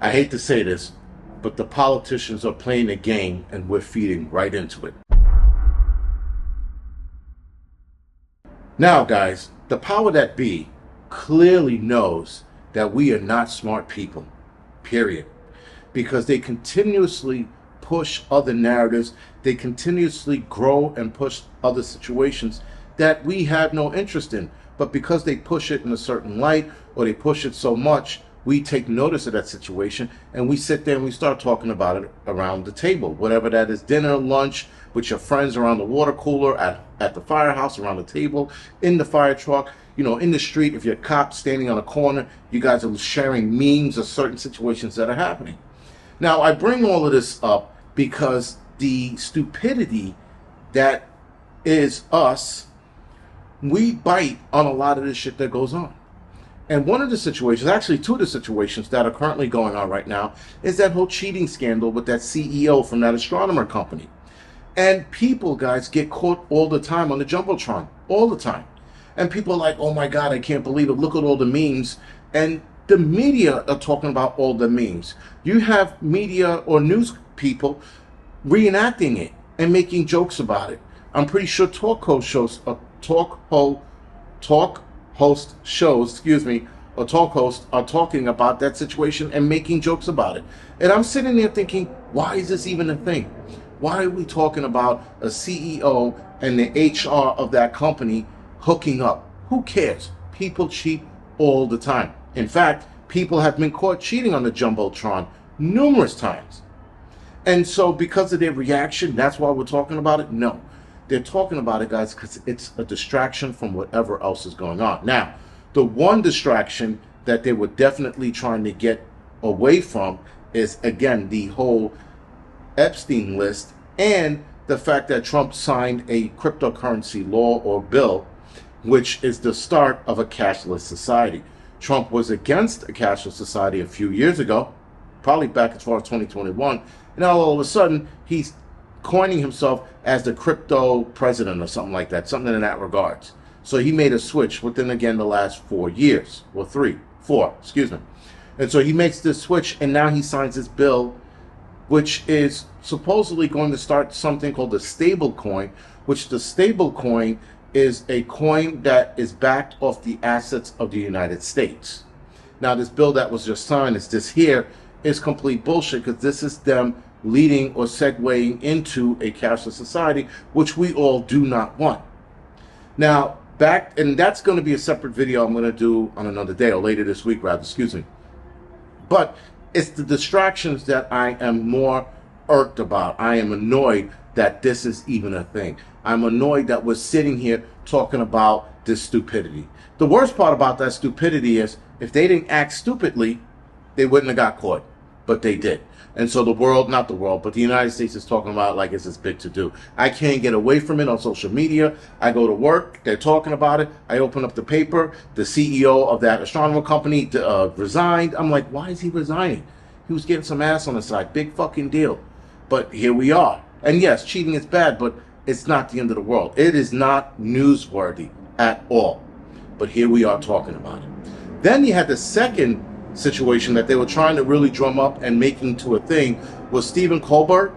I hate to say this, but the politicians are playing a game and we're feeding right into it. Now, guys, the power that be clearly knows that we are not smart people, period. Because they continuously push other narratives, they continuously grow and push other situations that we have no interest in. But because they push it in a certain light, or they push it so much, we take notice of that situation and we sit there and we start talking about it around the table, whatever that is, dinner, lunch, with your friends, around the water cooler, at the firehouse, around the table, in the fire truck, in the street. If you're a cop standing on a corner, you guys are sharing memes of certain situations that are happening. Now, I bring all of this up because the stupidity that is us, we bite on a lot of this shit that goes on. And one of the situations, actually two of the situations that are currently going on right now, is that whole cheating scandal with that CEO from that astronomer company. And people, guys, get caught all the time on the Jumbotron, all the time. And people are like, oh my God, I can't believe it. Look at all the memes. And the media are talking about all the memes. You have media or news people reenacting it and making jokes about it. I'm pretty sure talk host shows are talking about that situation and making jokes about it. And I'm sitting there thinking, why is this even a thing? Why are we talking about a CEO and the HR of that company hooking up? Who cares? People cheat all the time. In fact, people have been caught cheating on the Jumbotron numerous times. And so because of their reaction, that's why we're talking about it? No. They're talking about it, guys, because it's a distraction from whatever else is going on. Now, the one distraction that they were definitely trying to get away from is, again, the whole Epstein list and the fact that Trump signed a cryptocurrency law or bill, which is the start of a cashless society. Trump was against a cashless society a few years ago, probably back as far as 2021. And now all of a sudden, he's coining himself as the crypto president or something like that, something in that regards. So he made a switch within, again, the last 4 years, or 4, excuse me. And so he makes this switch, and now he signs this bill, which is supposedly going to start something called the stable coin, which the stable coin is a coin that is backed off the assets of the United States. Now, this bill that was just signed, is complete bullshit, because this is them leading or segueing into a cashless society, which we all do not want. Now, and that's going to be a separate video I'm going to do on another day, or later this week, rather, excuse me. But it's the distractions that I am more irked about. I am annoyed that this is even a thing. I'm annoyed that we're sitting here talking about this stupidity. The worst part about that stupidity is, if they didn't act stupidly, they wouldn't have got caught. But they did. And so but the United States is talking about it like it's this big to do. I can't get away from it on social media. I go to work, they're talking about it. I open up the paper, the CEO of that astronomer company resigned. I'm like, why is he resigning? He was getting some ass on the side. Big fucking deal. But here we are. And yes, cheating is bad, but it's not the end of the world. It is not newsworthy at all. But here we are talking about it. Then you had the second situation that they were trying to really drum up and make into a thing was Stephen Colbert,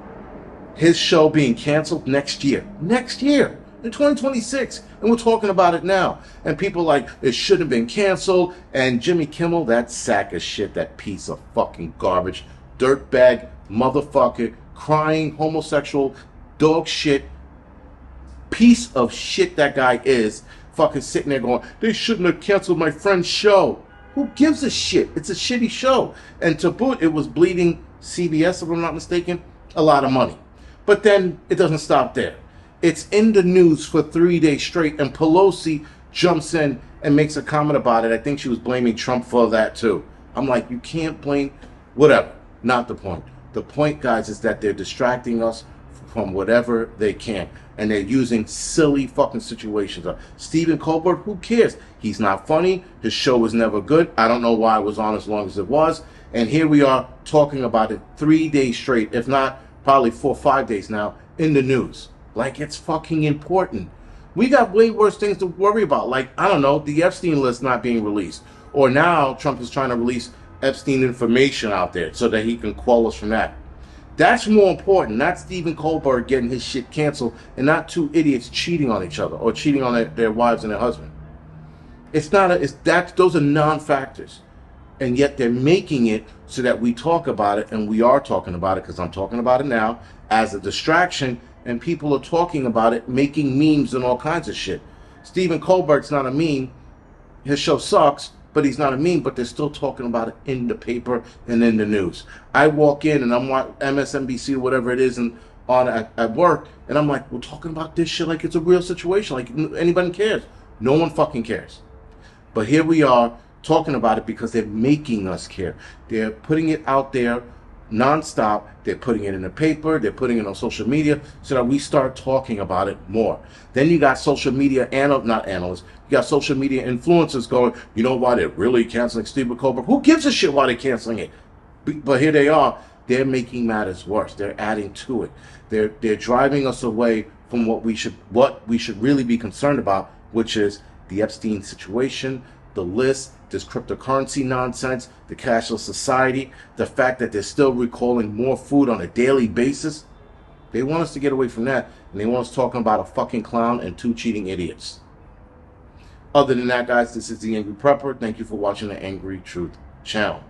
his show being canceled next year in 2026, and we're talking about it now, and people like it should have been canceled. And Jimmy Kimmel, that sack of shit, that piece of fucking garbage, dirtbag motherfucker, crying homosexual dog shit piece of shit that guy is, fucking sitting there going, they shouldn't have canceled my friend's show. Who gives a shit? It's a shitty show. And to boot, it was bleeding CBS, if I'm not mistaken, a lot of money. But then it doesn't stop there. It's in the news for 3 days straight, and Pelosi jumps in and makes a comment about it. I think she was blaming Trump for that too. I'm like, you can't blame, whatever. Not the point. The point, guys, is that they're distracting us from whatever they can. And they're using silly fucking situations. Stephen Colbert, who cares? He's not funny. His show was never good. I don't know why it was on as long as it was. And here we are talking about it 3 days straight, if not probably 4 or 5 days now, in the news. Like it's fucking important. We got way worse things to worry about. Like, I don't know, the Epstein list not being released. Or now Trump is trying to release Epstein information out there so that he can call us from that. That's more important, not Stephen Colbert getting his shit canceled, and not two idiots cheating on each other or cheating on their wives and their husband. It's not those are non-factors. And yet they're making it so that we talk about it, and we are talking about it because I'm talking about it now as a distraction, and people are talking about it, making memes and all kinds of shit. Stephen Colbert's not a meme. His show sucks, but he's not a meme, but they're still talking about it in the paper and in the news. I walk in and I'm watching MSNBC or whatever it is and at work, and I'm like, we're talking about this shit like it's a real situation, like anybody cares. No one fucking cares. But here we are talking about it because they're making us care. They're putting it out there nonstop. They're putting it in the paper. They're putting it on social media so that we start talking about it more. Then you got social media not analysts. You got social media influencers going, you know why they're really canceling Stephen Colbert? Who gives a shit why they're canceling it? But here they are. They're making matters worse. They're adding to it. They're driving us away from what we should really be concerned about, which is the Epstein situation, the list, this cryptocurrency nonsense, the cashless society, the fact that they're still recalling more food on a daily basis. They want us to get away from that, and they want us talking about a fucking clown and two cheating idiots. Other than that, guys, this is the Angry Prepper. Thank you for watching the Angry Truth channel.